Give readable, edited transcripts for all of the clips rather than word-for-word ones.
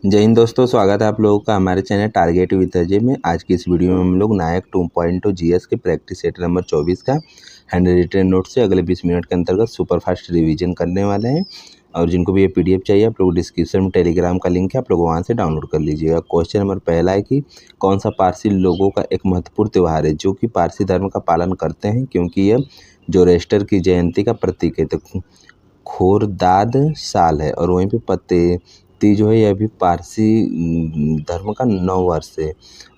जय हिंद दोस्तों, स्वागत है आप लोगों का हमारे चैनल टारगेट विद अजय में। आज की इस वीडियो में हम लोग नायक 2.2 जीएस के प्रैक्टिस सेट नंबर 24 का हैंड रिटन नोट से अगले 20 मिनट के अंतर्गत सुपर फास्ट रिवीजन करने वाले हैं। और जिनको भी ये पीडीएफ चाहिए, आप लोग डिस्क्रिप्शन में टेलीग्राम का लिंक है, आप लोग वहाँ से डाउनलोड कर लीजिएगा। क्वेश्चन नंबर पहला है कि कौन सा पारसी लोगों का एक महत्वपूर्ण त्यौहार है जो कि पारसी धर्म का पालन करते हैं, क्योंकि यह जोरेस्टर की जयंती का प्रतीक है। तो खोरदाद साल है और वहीं पे पतेती जो है यह भी पारसी धर्म का नव वर्ष है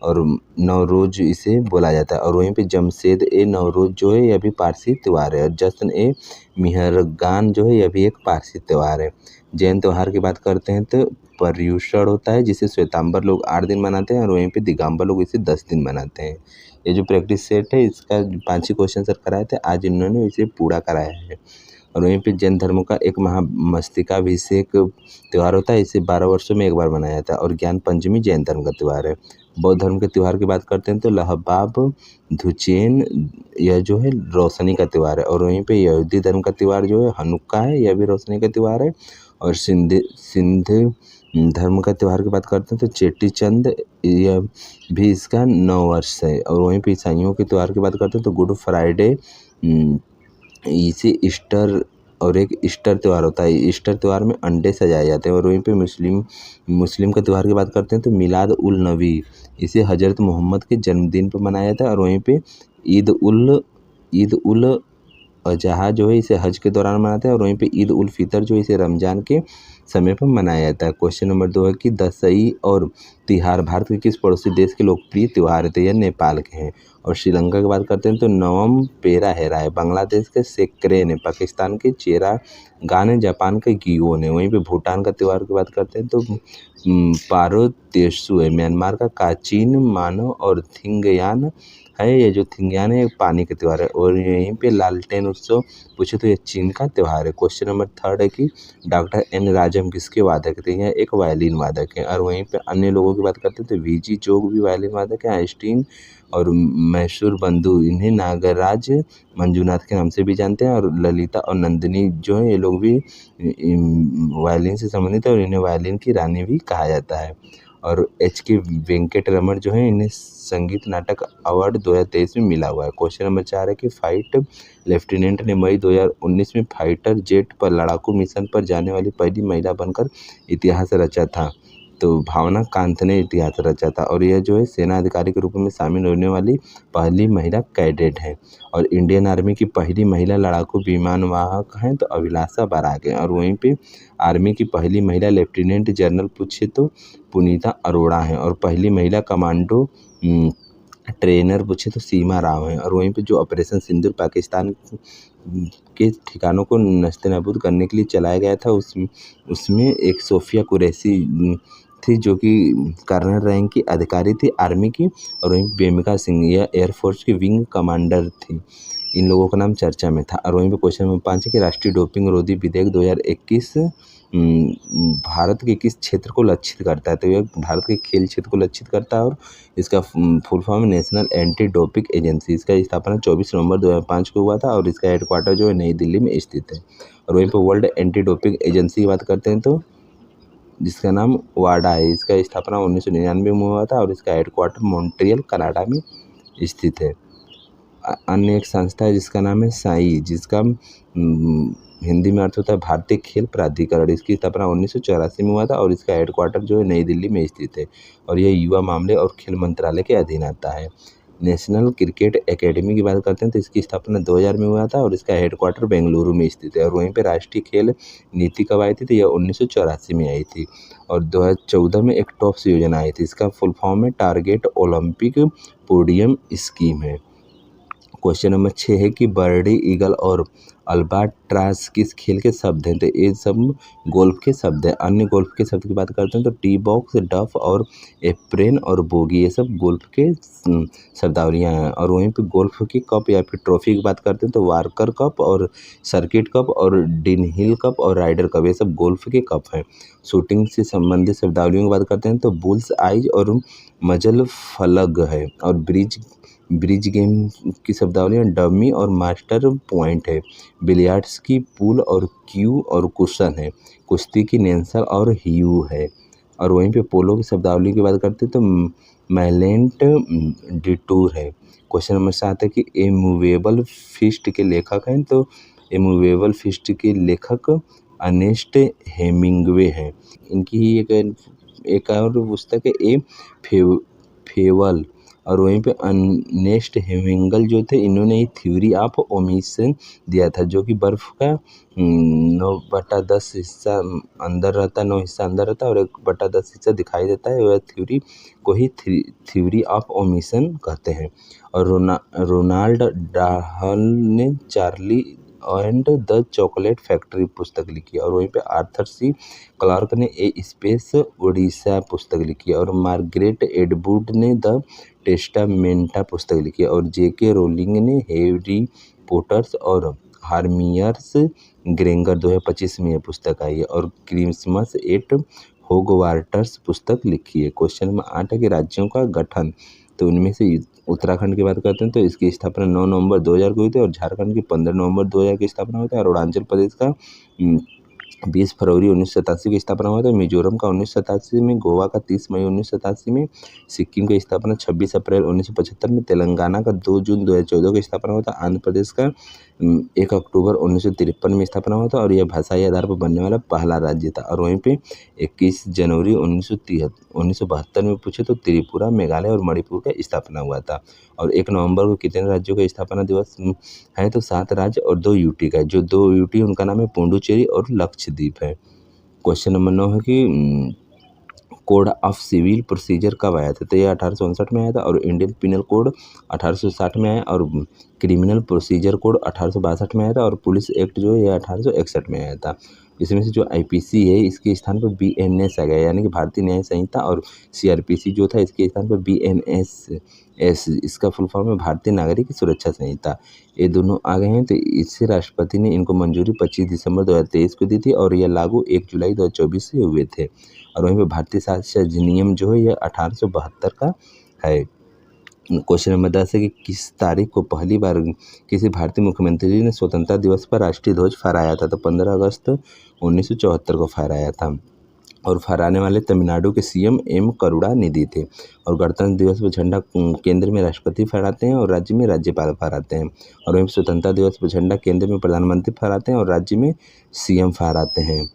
और नवरोज इसे बोला जाता है। और वहीं पे जमशेद ए नवरोज जो है यह भी पारसी त्यौहार है। और जश्न ए मेहरगान जो है यह भी एक पारसी त्यौहार है। जैन त्यौहार की बात करते हैं तो पर्युषण होता है, जिसे श्वेतांबर लोग 8 दिन मनाते हैं और वहीं पे दिगंबर लोग इसे 10 दिन मनाते हैं। ये जो प्रैक्टिस सेट है इसका 5 ही क्वेश्चन सर कराए थे, आज इन्होंने इसे पूरा कराया है। और वहीं पे जैन धर्म का एक महामस्तकाभिषेक त्यौहार होता है, इसे 12 वर्षों में एक बार मनाया जाता है। और ज्ञान पंचमी जैन धर्म का त्यौहार है। बौद्ध धर्म के त्यौहार की बात करते हैं तो लहबाब धुचेन यह जो है रोशनी का त्यौहार है। और वहीं पे यहूदी धर्म का त्यौहार जो है हनुक्का है, यह भी रोशनी का त्यौहार है। और सिंध धर्म का त्यौहार की बात करते हैं तो चेटी चंद यह भी इसका नव वर्ष है। और वहीं पे ईसाइयों के त्यौहार की बात करते हैं तो गुड फ्राइडे, इसे ईस्टर और एक ईस्टर त्यौहार होता है। ईस्टर त्यौहार में अंडे सजाए जाते हैं। और वहीं पे मुस्लिम का त्यौहार की बात करते हैं तो मिलाद उल नबी, इसे हज़रत मोहम्मद के जन्मदिन पर मनाया जाता है। और वहीं पे ईद उल अजहा जो है इसे हज के दौरान मनाते हैं। और वहीं पे ईद उल फितर जो इसे रमज़ान के समय पर मनाया जाता है। क्वेश्चन नंबर 2 है कि दशई और तिहार भारत के किस पड़ोसी देश के लोकप्रिय त्यौहार है? तो यह नेपाल के हैं। और श्रीलंका की बात करते हैं तो नवम पेरा हेरा है, बांग्लादेश के सेक्रेन है, पाकिस्तान के चेरा गान है, जापान के गियोन है। वहीं पे भूटान का त्यौहार की बात करते हैं तो पारो तेसु है, म्यांमार का काचिन मानो और थिंगयान है। ये जो थिंगयान है पानी का त्यौहार है। और यहीं पे लालटेन उत्सव पूछे तो यह चीन का त्यौहार है। क्वेश्चन नंबर 3 है कि डॉक्टर एन राजम किसके वादक थे? यह एक वायलिन वादक है। और वहीं पे अन्य लोगों की बात करते हैं तो वीजी जोग भी वायलिन वादक है। आइंस्टीन और मैसूर बंधु इन्हें नागराज मंजूनाथ के नाम से भी जानते हैं। और ललिता और नंदिनी जो है ये लोग भी वायलिन से संबंधित है और इन्हें वायलिन की रानी भी कहा जाता है। और एच.के. वेंकट रमन जो है इन्हें संगीत नाटक अवार्ड 2023 में मिला हुआ है। क्वेश्चन नंबर 4 है कि फाइट लेफ्टिनेंट ने मई 2019 में फाइटर जेट पर लड़ाकू मिशन पर जाने वाली पहली महिला बनकर इतिहास रचा था। तो भावना कांत ने इतिहास रचा था। और यह जो है सेना अधिकारी के रूप में शामिल होने वाली पहली महिला कैडेट है। और इंडियन आर्मी की पहली महिला लड़ाकू विमानवाहक हैं तो अभिलाषा बराक है। और वहीं पे आर्मी की पहली महिला लेफ्टिनेंट जनरल पूछे तो पुनीता अरोड़ा हैं। और पहली महिला कमांडो ट्रेनर पूछे तो सीमा राव हैं। और वहीं पे जो ऑपरेशन सिंदूर पाकिस्तान के ठिकानों को नस्ते-नाबूद करने के लिए चलाया गया था, उसमें एक सोफिया कुरैशी थी जो कि कर्नल रैंक की अधिकारी थी आर्मी की। और वहीं बेमिका सिंह यह एयरफोर्स की विंग कमांडर थी। इन लोगों का नाम चर्चा में था। और वहीं पे क्वेश्चन नंबर 5 है कि राष्ट्रीय डोपिंग रोधी विधेयक 2021 भारत के किस क्षेत्र को लक्षित करता है? तो यह भारत के खेल क्षेत्र को लक्षित करता है। और इसका फुल फॉर्म है नेशनल एंटी डोपिंग एजेंसी। इसका स्थापना 24 नवंबर 2005 को हुआ था और इसका हेडक्वार्टर जो है नई दिल्ली में स्थित है। और वहीं पर वर्ल्ड एंटी डोपिंग एजेंसी की बात करते हैं तो जिसका नाम वाडा है, इसका स्थापना 1999 में हुआ था और इसका हेडक्वार्टर मॉन्ट्रियल कनाडा में स्थित है। अन्य एक संस्था है जिसका नाम है साई, जिसका हिंदी में अर्थ होता है भारतीय खेल प्राधिकरण। इसकी स्थापना 1984 में हुआ था और इसका हेडक्वार्टर जो है नई दिल्ली में स्थित है। और यह युवा मामले और खेल मंत्रालय के अधीन आता है। नेशनल क्रिकेट एकेडमी की बात करते हैं तो इसकी स्थापना 2000 में हुआ था और इसका हेडक्वार्टर बेंगलुरु में स्थित है। और वहीं पे राष्ट्रीय खेल नीति कब आई थी? तो यह 1984 में आई थी। और 2014 में एक टॉप्स योजना आई थी। इसका फुल फॉर्म है टारगेट ओलंपिक पोडियम स्कीम है। क्वेश्चन नंबर 6 है कि बर्डी ईगल और अल्बाट्रास किस खेल के शब्द हैं? तो ये सब गोल्फ के शब्द हैं। अन्य गोल्फ के शब्द की बात करते हैं तो टी बॉक्स, डफ और एप्रेन और बोगी, ये सब गोल्फ के शब्दावलियाँ हैं। और वहीं पे गोल्फ की कप या फिर ट्रॉफी की बात करते हैं तो वार्कर कप और सर्किट कप और डिनहिल कप और राइडर कप, ये सब गोल्फ के कप हैं। शूटिंग से संबंधित शब्दावलियों की बात करते हैं तो बुल्स आइज और मजल फलग है। और ब्रिज गेम की शब्दावली डमी और मास्टर पॉइंट है। बिलियर्ड्स की पूल और क्यू और कुशन है। कुश्ती की नेंसल और ह्यू है। और वहीं पे पोलो की शब्दावली की बात करते हैं तो मैलेंट डिटूर है। क्वेश्चन नंबर 7 है कि ए मूवेबल फीस्ट के लेखक हैं, तो ए मूवेबल फीस्ट के लेखक अर्नेस्ट हेमिंग्वे हैं। इनकी एक और पुस्तक है ए फेवल, और वहीं पे अर्नेस्ट हेमिंगल जो थे इन्होंने थ्योरी ऑफ ओमिशन दिया था, जो कि बर्फ का 9/10 हिस्सा अंदर रहता है, 9 हिस्सा अंदर रहता है और 1/10 हिस्सा दिखाई देता है। वह थ्योरी को ही थ्योरी ऑफ ओमिशन कहते हैं। और रोनाल्ड डाहल ने Charlie and the chocolate factory पुस्तक लिखी है। और वहीं पे आर्थर सी क्लार्क ने ए स्पेस ओडिशा पुस्तक लिखी है। और मार्गरेट एटवुड ने द टेस्टामेंटा पुस्तक लिखी है। और जेके रोलिंग ने हैरी पॉटर्स और हार्मियर्स ग्रेंगर 2025 में यह पुस्तक आई है। और क्रिसमस एट होगवार्ट्स पुस्तक लिखी है। क्वेश्चन नंबर 8 है कि राज्यों का गठन, तो उनमें से उत्तराखंड की बात करते हैं तो इसकी स्थापना 9 नवंबर 2000 को हुई थी और झारखंड की 15 नवंबर 2000 की स्थापना हुई थी। और अरुणाचल प्रदेश का 20 फरवरी 1987 की स्थापना हुआ था। मिजोरम का 1987 में, गोवा का 30 मई 1987 में, सिक्किम की स्थापना 26 अप्रैल 1975 में, तेलंगाना का 2 जून 2014 की स्थापना हुआ था, आंध्र प्रदेश का 1 अक्टूबर 1953 में स्थापना हुआ था और यह भाषाई आधार पर बनने वाला पहला राज्य था। और वहीं पे 21 जनवरी 1972 में पूछे तो त्रिपुरा, मेघालय और मणिपुर का स्थापना हुआ था। और 1 नवंबर को कितने राज्यों का स्थापना दिवस है, तो 7 राज्य और 2 यूटी का, जो 2 यूटी उनका नाम है पुडुचेरी और लक्षद्वीप है। क्वेश्चन नंबर 9 है कि कोड ऑफ सिविल प्रोसीजर कब आया था, तो ये 1859 में आया था। और इंडियन पिनल कोड 1860 में आया और क्रिमिनल प्रोसीजर कोड 1862 में आया था। और पुलिस एक्ट जो है ये 1861 में आया था। इसमें से जो आईपीसी है इसके स्थान पर बीएनएस आ गया, यानी कि भारतीय न्याय संहिता, और सीआरपीसी जो था इसके स्थान पर बीएनएस, इसका फुल फॉर्म है भारतीय नागरिक सुरक्षा संहिता। ये दोनों आ गए हैं, तो इससे राष्ट्रपति ने इनको मंजूरी 25 दिसंबर 2023 को दी थी और यह लागू 1 जुलाई 2024 से हुए थे। और वहीं पर भारतीय शासन अधिनियम जो है यह 1872 का है। क्वेश्चन नंबर 10 है कि किस तारीख को पहली बार किसी भारतीय मुख्यमंत्री ने स्वतंत्रता दिवस पर राष्ट्रीय ध्वज फहराया था, तो 15 अगस्त 1974 को फहराया था। और फहराने वाले तमिलनाडु के सीएम एम करुणानिधि थे। और गणतंत्र दिवस पर झंडा केंद्र में राष्ट्रपति फहराते हैं और राज्य में राज्यपाल फहराते हैं। और वहीं स्वतंत्रता दिवस पर झंडा केंद्र में प्रधानमंत्री फहराते हैं और राज्य में सीएम फहराते हैं।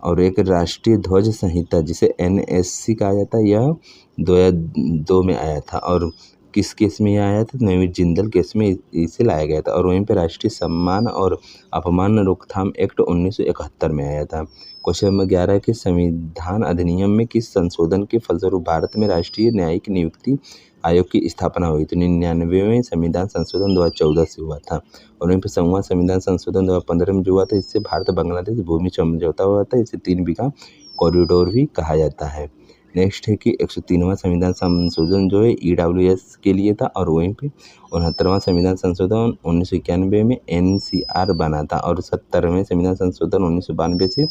और एक राष्ट्रीय ध्वज संहिता जिसे एनएससी कहा जाता है, यह 2002 में आया था। और किस केस में यह आया था, नवीन जिंदल केस में इसे लाया गया था। और वहीं पे राष्ट्रीय सम्मान और अपमान रोकथाम एक्ट 1971 में आया था। क्वेश्चन नंबर 11 है कि संविधान अधिनियम में किस संशोधन के फलस्वरूप भारत में राष्ट्रीय न्यायिक नियुक्ति आयोग की स्थापना हुई, तो 99वें संविधान संशोधन 2014 से हुआ था। और वहीं पर 100वां संविधान संशोधन 2015 में जो हुआ था, इससे भारत बांग्लादेश भूमि समझौता हुआ था, इसे 3 बीघा कॉरिडोर भी कहा जाता है। नेक्स्ट है कि 103वां संविधान संशोधन जो है ईडब्ल्यूएस के लिए था। और वहीं पे 69वां संविधान संशोधन 1991 में एनसीआर बना था। और 70वें संविधान संशोधन 1992 से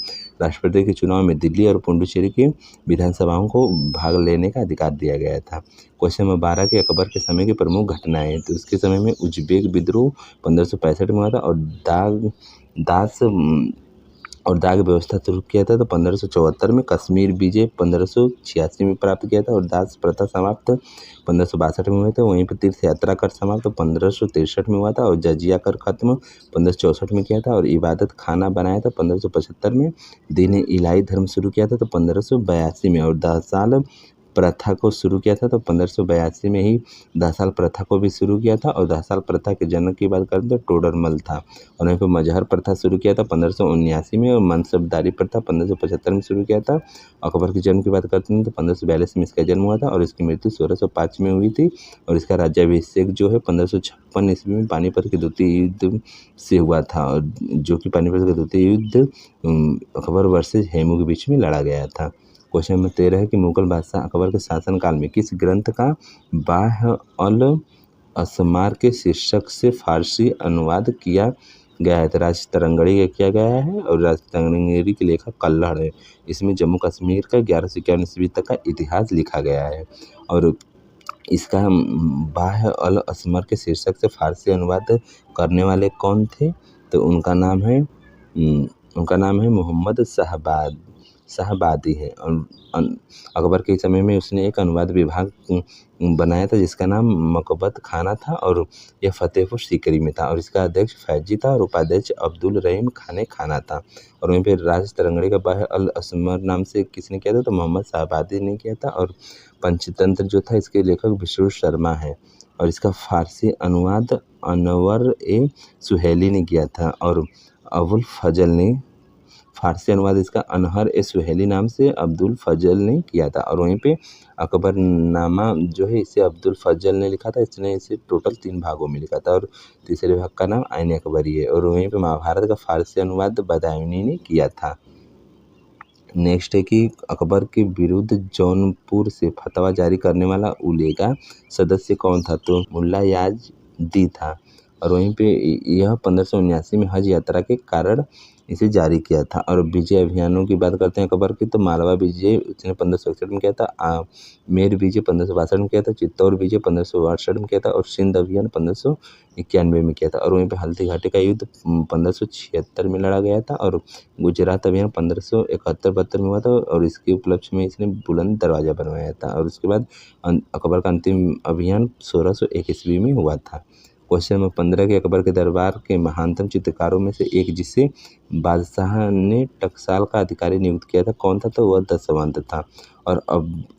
राष्ट्रपति के चुनाव में दिल्ली और पुडुचेरी की विधानसभाओं को भाग लेने का अधिकार दिया गया था। क्वेश्चन नंबर 12 के अकबर के समय की प्रमुख घटनाएं, तो उसके समय में उज्बेक विद्रोह 1565 में हुआ था। और दाग व्यवस्था शुरू किया था तो 1574 में, कश्मीर विजय 1586 में प्राप्त किया था। और दास प्रथा समाप्त 1562 में हुए थे। वहीं पर तीर्थ यात्रा कर समाप्त 1563 में हुआ था। और जजिया कर खत्म 1564 में किया था। और इबादत खाना बनाया था 1575 में। दीन इलाही धर्म शुरू किया था तो 1582 में। और 10 साल प्रथा को शुरू किया था तो 1582 में ही 10 साल प्रथा को भी शुरू किया था। और 10 साल प्रथा के जनक की बात करें तो टोडरमल था। और वहीं पर मजहर प्रथा शुरू किया था 1579 में। और मनसबदारी प्रथा 1575 में शुरू किया था। अकबर के जन्म की बात करते हैं तो 1542 में इसका जन्म हुआ था और इसकी मृत्यु 1605 में हुई थी। और इसका राज्याभिषेक जो है 1556 ईस्वी में पानीपत के द्वितीय युद्ध से हुआ था, और जो कि पानीपत का द्वितीय युद्ध अकबर वर्सेज हेमू के बीच में लड़ा गया था। क्वेश्चन नंबर 13 है कि मुगल बादशाह अकबर के शासनकाल में किस ग्रंथ का बाह अल असमार के शीर्षक से फारसी अनुवाद किया गया है, तो राजतरंगड़ी का किया गया है। और राजतरंगड़ी के लेखक कल्हड़ है। इसमें जम्मू कश्मीर का 1151 ईस्वी तक का इतिहास लिखा गया है। और इसका बाह अल असमर के शीर्षक से फारसी अनुवाद करने वाले कौन थे, तो उनका नाम है मोहम्मद शहबाज। शाहबादी है। अकबर के समय में उसने एक अनुवाद विभाग बनाया था जिसका नाम मकबत खाना था और यह फतेहपुर सीकरी में था और इसका अध्यक्ष फैजी था और उपाध्यक्ष अब्दुल रहीम खाने खाना था। और वहीं पे राज तरंगड़ी का बाह अल असमर नाम से किसने किया था, तो मोहम्मद शाहबादी ने किया था। और पंचतंत्र जो था इसके लेखक विष्णु शर्मा है और इसका फारसी अनुवाद अनवर ए सुहेली ने किया था और अबुल फजल ने फारसी अनुवाद इसका अनहर ए सुहेली नाम से अब्दुल फजल ने किया था। और वहीं पे अकबरनामा जो है इसे अब्दुल फजल ने लिखा था, इसने इसे टोटल 3 भागों में लिखा था और तीसरे भाग का नाम आइन अकबरी है। और वहीं पे महाभारत का फारसी अनुवाद बदायूनी ने किया था। नेक्स्ट है कि अकबर के विरुद्ध जौनपुर से फतवा जारी करने वाला उलेगा सदस्य कौन था, तो मुल्ला याजदी था। और वहीं पे यह 1579 में हज यात्रा के कारण इसे जारी किया था। और विजय अभियानों की बात करते हैं अकबर की, तो मालवा विजय उसने 1561 में किया था, मेर विजय 1562 में किया था, चित्तौड़ विजय 1562 में किया था और सिंध अभियान 1591 में किया था। और वहीं पे हल्दी घाटी का युद्ध 1576 में लड़ा गया था और गुजरात अभियान 1571-72 में हुआ था और इसके उपलक्ष्य में इसने बुलंद दरवाज़ा बनवाया था। और उसके बाद अकबर का अंतिम अभियान 1601 ईस्वी में हुआ था। क्वेश्चन नंबर 15 के अकबर के दरबार के महानतम चित्रकारों में से एक जिसे बादशाह ने टकसाल का अधिकारी नियुक्त किया था कौन था, तो वह दशवंत था। और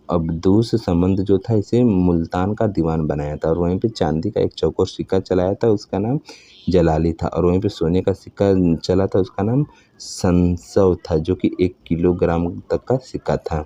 अब्दूस समंद जो था इसे मुल्तान का दीवान बनाया था। और वहीं पे चांदी का एक चौकोर सिक्का चलाया था, उसका नाम जलाली था। और वहीं पे सोने का सिक्का चला था, उसका नाम संसव था, जो कि 1 किलोग्राम तक का सिक्का था।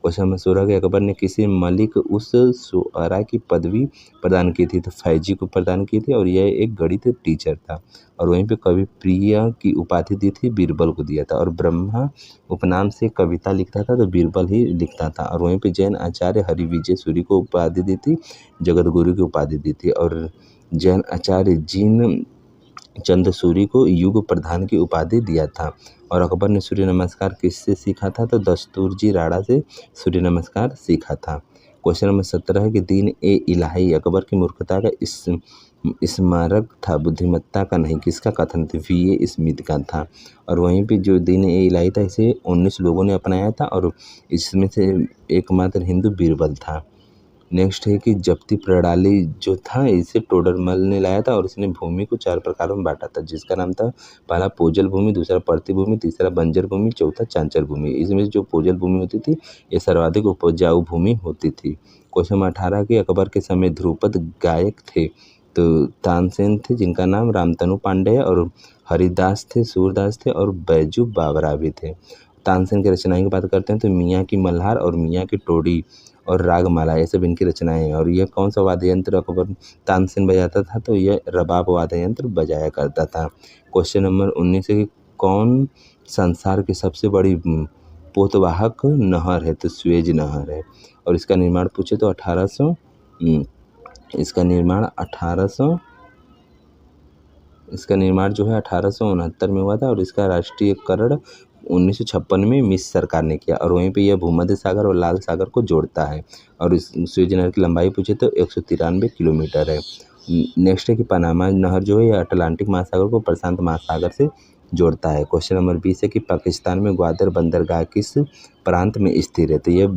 क्वेश्चन नंबर 16 के अकबर ने किसी मलिक उस शुअरा की पदवी प्रदान की थी, तो फैजी को प्रदान की थी और यह एक गणित टीचर था। और वहीं पे कवि प्रिय की उपाधि दी थी, बीरबल को दिया था। और ब्रह्मा उपनाम से कविता लिखता था, तो बीरबल ही लिखता था। और वहीं पे जैन आचार्य हरिविजय सूरी को उपाधि दी थी, जगत गुरु की उपाधि दी थी। और जैन आचार्य जीन चंद सूरी को युग प्रधान की उपाधि दिया था। और अकबर ने सूर्य नमस्कार किससे सीखा था, तो दस्तूरजी राणा से सूर्य नमस्कार सीखा था। क्वेश्चन नंबर 17 है कि दीन ए इलाही अकबर की मूर्खता का स्मारक था, बुद्धिमत्ता का नहीं, किसका कथन था, V.A. स्मिथ का था। और वहीं पे जो दीन ए इलाही था इसे 19 लोगों ने अपनाया था और इसमें से एकमात्र हिंदू बीरबल था। नेक्स्ट है कि जब्ती प्रणाली जो था इसे टोडरमल ने लाया था और इसने भूमि को 4 प्रकारों में बांटा था, जिसका नाम था पहला पोजल भूमि, दूसरा पर्ती भूमि, तीसरा बंजर भूमि, चौथा चांचर भूमि। इसमें जो पोजल भूमि होती थी ये सर्वाधिक उपजाऊ भूमि होती थी। क्वेश्चन 18 के अकबर के समय ध्रुपद गायक थे, तो तानसेन थे जिनका नाम रामतनु पांडे और हरिदास थे, सूरदास थे और बैजू बावरा भी थे। तानसेन की रचनाएं की बात करते हैं तो मियाँ की मल्हार और मियाँ की टोडी और रागमाला ये सब इनकी रचनाएं हैं। और यह कौन सा वाद्य यंत्र अकबर तानसेन बजाता था, तो यह रबाब वाद्य यंत्र बजाया करता था। क्वेश्चन नंबर 19 है कि कौन संसार की सबसे बड़ी पोतवाहक नहर है, तो स्वेज नहर है। और इसका निर्माण पूछे तो 1800 इसका निर्माण जो है 1869 में हुआ था और इसका राष्ट्रीयकरण 1956 में मिस्र सरकार ने किया। और वहीं पे यह भूमध्य सागर और लाल सागर को जोड़ता है। और इस स्वेज नहर की लंबाई पूछे तो 193 किलोमीटर है। नेक्स्ट है कि पनामा नहर जो है यह अटलांटिक महासागर को प्रशांत महासागर से जोड़ता है। क्वेश्चन नंबर 20 है कि पाकिस्तान में ग्वादर बंदरगाह किस प्रांत में स्थित है, तो यह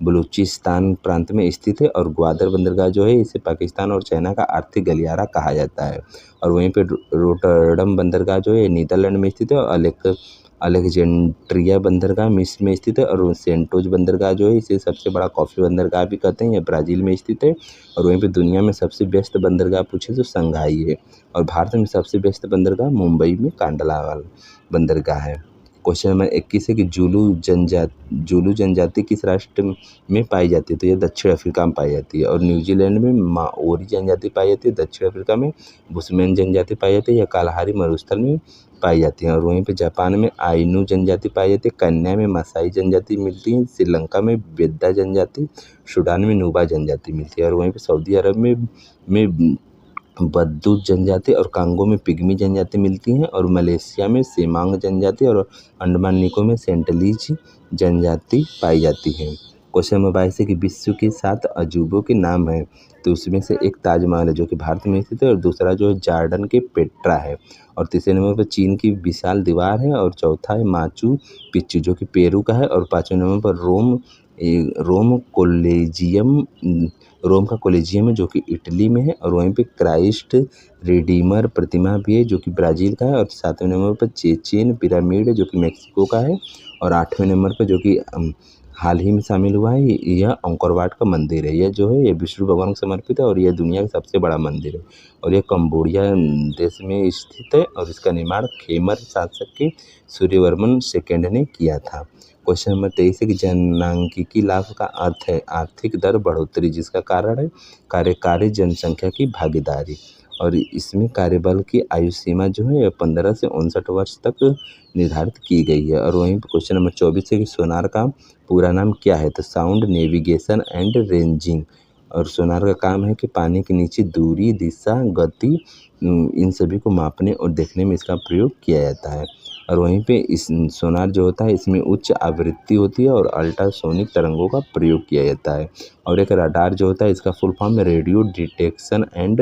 बलूचिस्तान प्रांत में स्थित है। और ग्वादर बंदरगाह जो है इसे पाकिस्तान और चाइना का आर्थिक गलियारा कहा जाता है। और वहीं पे रोटरडम बंदरगाह जो है नीदरलैंड में स्थित है और अलेक्जेंड्रिया बंदरगाह मिस्र में स्थित है। और सेंटोज बंदरगाह जो है इसे सबसे बड़ा कॉफ़ी बंदरगाह भी कहते हैं, यह ब्राज़ील में स्थित है। और वहीं पे दुनिया में सबसे व्यस्त बंदरगाह पूछे तो संघाई है। और भारत में सबसे व्यस्त बंदरगाह मुंबई में कांडलावाल बंदरगाह है। क्वेश्चन नंबर 21 है कि जुलू जनजाति किस राष्ट्र में पाई जाती है, तो यह दक्षिण अफ्रीका में पाई जाती है। और न्यूजीलैंड में माओरी जनजाति पाई जाती है, दक्षिण अफ्रीका में बुशमैन जनजाति पाई जाती है, यह कालाहारी मरुस्थल में पाई जाती हैं। और वहीं पे जापान में आइनू जनजाति पाई जाती है, कन्या में मसाई जनजाति मिलती है, श्रीलंका में बेद्दा जनजाति, सूडान में नुबा जनजाति मिलती है। और वहीं पे सऊदी अरब में बद्दू जनजाति और कांगो में पिग्मी जनजाति मिलती हैं। और मलेशिया में सेमांग जनजाति और अंडमान निकोबार में सेंटलीज जनजाति पाई जाती है। क्वेश्चन नंबर 22 है कि विश्व के 7 अजूबों के नाम हैं, तो उसमें से एक ताजमहल है जो कि भारत में स्थित है, और दूसरा जो है जॉर्डन के पेट्रा है, और तीसरे नंबर पर चीन की विशाल दीवार है, और चौथा है माचू पिच्चू जो कि पेरू का है, और पाँचवें नंबर पर रोम कोलेजियम रोम का कोलेजियम है जो कि इटली में है, और वहीं पे क्राइस्ट रिडीमर प्रतिमा भी है जो कि ब्राज़ील का है, और सातवें नंबर पर चेचेन पिरामिड है जो कि मेक्सिको का है, और आठवें नंबर पर जो कि हाल ही में शामिल हुआ है यह अंकोर वाट का मंदिर है। यह जो है ये विष्णु भगवान को समर्पित है, और यह दुनिया का सबसे बड़ा मंदिर है, और यह कंबोडिया देश में स्थित है, और इसका निर्माण खेमर शासक के सूर्यवर्मन सेकंड ने किया था। क्वेश्चन नंबर 23 है कि जनसांख्यिकी लाभ का अर्थ है आर्थिक दर बढ़ोतरी, जिसका कारण है कार्यकारी जनसंख्या की भागीदारी, और इसमें कार्यबल की आयु सीमा जो है 15 से 59 वर्ष तक निर्धारित की गई है। और वहीं क्वेश्चन नंबर 24 है कि सोनार का पूरा नाम क्या है, तो साउंड नेविगेशन एंड रेंजिंग, और सोनार का काम है कि पानी के नीचे दूरी, दिशा, गति, इन सभी को मापने और देखने में इसका प्रयोग किया जाता है। और वहीं पे इस सोनार जो होता है इसमें उच्च आवृत्ति होती है और अल्ट्रासोनिक तरंगों का प्रयोग किया जाता है। और एक रडार जो होता है इसका फुल फॉर्म है रेडियो डिटेक्शन एंड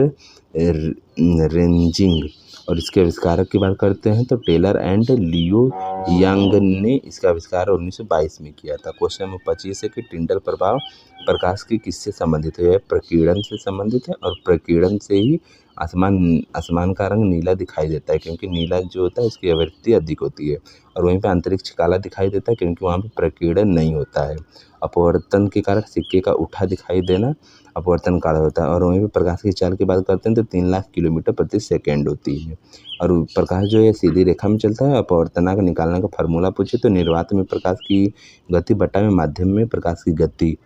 रेंजिंग, और इसके आविष्कारक की बात करते हैं तो टेलर एंड लियो यंग ने इसका आविष्कार 1922 में किया था। क्वेश्चन नंबर 25 है कि टिंडल प्रभाव प्रकाश की किससे संबंधित है, यह प्रकीर्णन से संबंधित है, और प्रकीर्णन से ही आसमान का रंग नीला दिखाई देता है, क्योंकि नीला जो होता है उसकी आवृत्ति अधिक होती है, और वहीं पे अंतरिक्ष काला दिखाई देता है क्योंकि वहाँ पे प्रकीर्णन नहीं होता है। अपवर्तन के कारण सिक्के का उठा दिखाई देना अपवर्तन काल होता है, और वहीं पे प्रकाश की चाल की बात करते हैं तो 3 लाख किलोमीटर प्रति सेकेंड होती है, और प्रकाश जो है सीधी रेखा में चलता है। अपवर्तनांक निकालने का फार्मूला पूछे तो निर्वात में प्रकाश की गति बटा में माध्यम में प्रकाश की गति,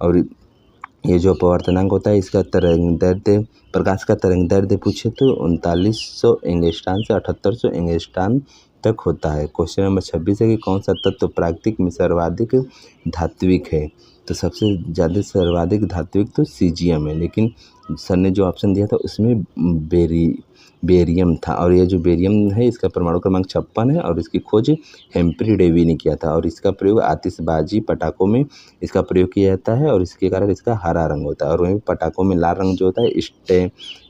और ये जो अपवर्तनांक होता है इसका तरंग दैर्ध्य प्रकाश का तरंग दैर्ध्य पूछे तो 3900 एंगस्ट्रॉम से 7800 एंगस्ट्रॉम तक होता है। क्वेश्चन नंबर 26 है कि कौन सा तत्व प्राकृतिक में सर्वाधिक धात्विक है, तो सबसे ज़्यादा सर्वाधिक धात्विक तो सीजियम है, लेकिन सर ने जो ऑप्शन दिया था उसमें बेरियम था, और यह जो बेरियम है इसका परमाणु क्रमांक 56 है, और इसकी खोज हेम्फ्री डेवी ने किया था, और इसका प्रयोग आतिशबाजी पटाखों में इसका प्रयोग किया जाता है, और इसके कारण इसका हरा रंग होता है, और वहीं पटाखों में लाल रंग जो होता है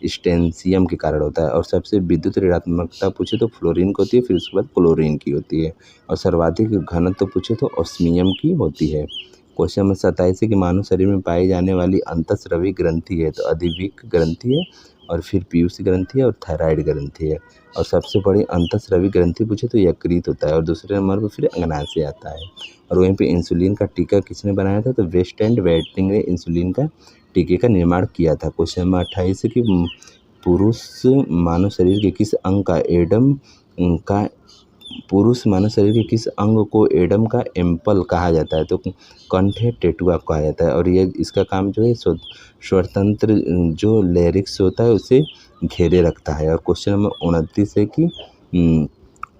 स्टेंसियम के कारण होता है। और सबसे विद्युत ऋणात्मकता पूछे तो फ्लोरीन की होती है, फिर उसके बाद क्लोरीन की होती है, और सर्वाधिक घनत्व पूछे तो ऑस्मियम की होती है। क्वेश्चन नंबर 27 है कि मानव शरीर में पाई जाने वाली अंतःस्रावी ग्रंथि है, तो अधिविक ग्रंथि है, और फिर पीयूष ग्रंथि है, और थायराइड ग्रंथि है, और सबसे बड़ी अंतःस्रावी ग्रंथि पूछे तो यकृत होता है, और दूसरे नंबर पर फिर अंगनाशय आता है। और वहीं पे इंसुलिन का टीका किसने बनाया था, तो वेस्ट एंड वेटिंग ने इंसुलिन का टीके का निर्माण किया था। क्वेश्चन नंबर 28 है कि पुरुष मानव शरीर के किस अंग का पुरुष मानव शरीर के किस अंग को एडम का एम्पल कहा जाता है, तो कंठ है, टेटुआ कहा जाता है, और ये इसका काम जो है स्वतंत्र जो लिरिक्स होता है उसे घेरे रखता है। और क्वेश्चन नंबर 29 है कि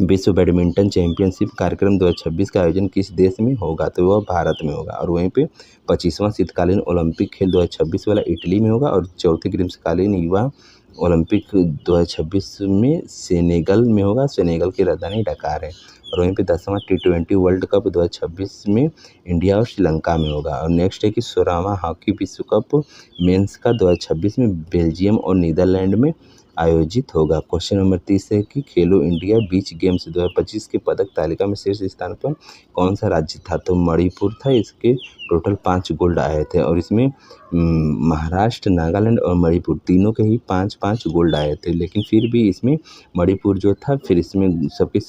विश्व बैडमिंटन चैंपियनशिप कार्यक्रम 2026 का आयोजन किस देश में होगा, तो वह भारत में होगा, और वहीं पे 25वां शीतकालीन ओलंपिक खेल 2026 वाला इटली में होगा, और चौथी ग्रीष्मकालीन युवा ओलंपिक 2026 में सेनेगल में होगा, सेनेगल की राजधानी डकार है, और वहीं पे 10वां T20 वर्ल्ड कप 2026 में इंडिया और श्रीलंका में होगा। और नेक्स्ट है कि 16वां हॉकी विश्व कप मेंस का 2026 में बेल्जियम और नीदरलैंड में आयोजित होगा। क्वेश्चन नंबर 30 है कि खेलो इंडिया बीच गेम्स 2025 के पदक तालिका में शीर्ष स्थान पर कौन सा राज्य था, तो मणिपुर था, इसके टोटल 5 गोल्ड आए थे, और इसमें महाराष्ट्र, नागालैंड और मणिपुर तीनों के ही 5-5 गोल्ड आए थे, लेकिन फिर भी इसमें मणिपुर जो था फिर इसमें सबके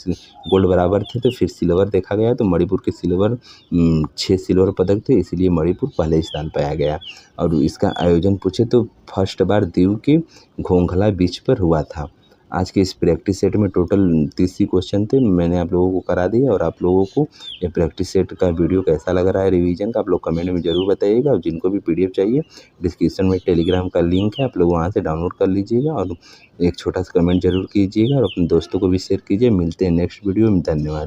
गोल्ड बराबर थे तो फिर सिल्वर देखा गया, तो मणिपुर के 6 सिल्वर पदक थे, इसलिए मणिपुर पहले स्थान पर आया गया। और इसका आयोजन पूछे तो फर्स्ट बार दीव के घोंघला बीच पर हुआ था। आज के इस प्रैक्टिस सेट में टोटल 30 ही क्वेश्चन थे, मैंने आप लोगों को करा दिया, और आप लोगों को ये प्रैक्टिस सेट का वीडियो कैसा लग रहा है रिवीजन का आप लोग कमेंट में ज़रूर बताइएगा, और जिनको भी PDF चाहिए डिस्क्रिप्शन में टेलीग्राम का लिंक है, आप लोग वहाँ से डाउनलोड कर लीजिएगा, और एक छोटा सा कमेंट जरूर कीजिएगा, और अपने दोस्तों को भी शेयर कीजिए। मिलते हैं नेक्स्ट वीडियो में, धन्यवाद।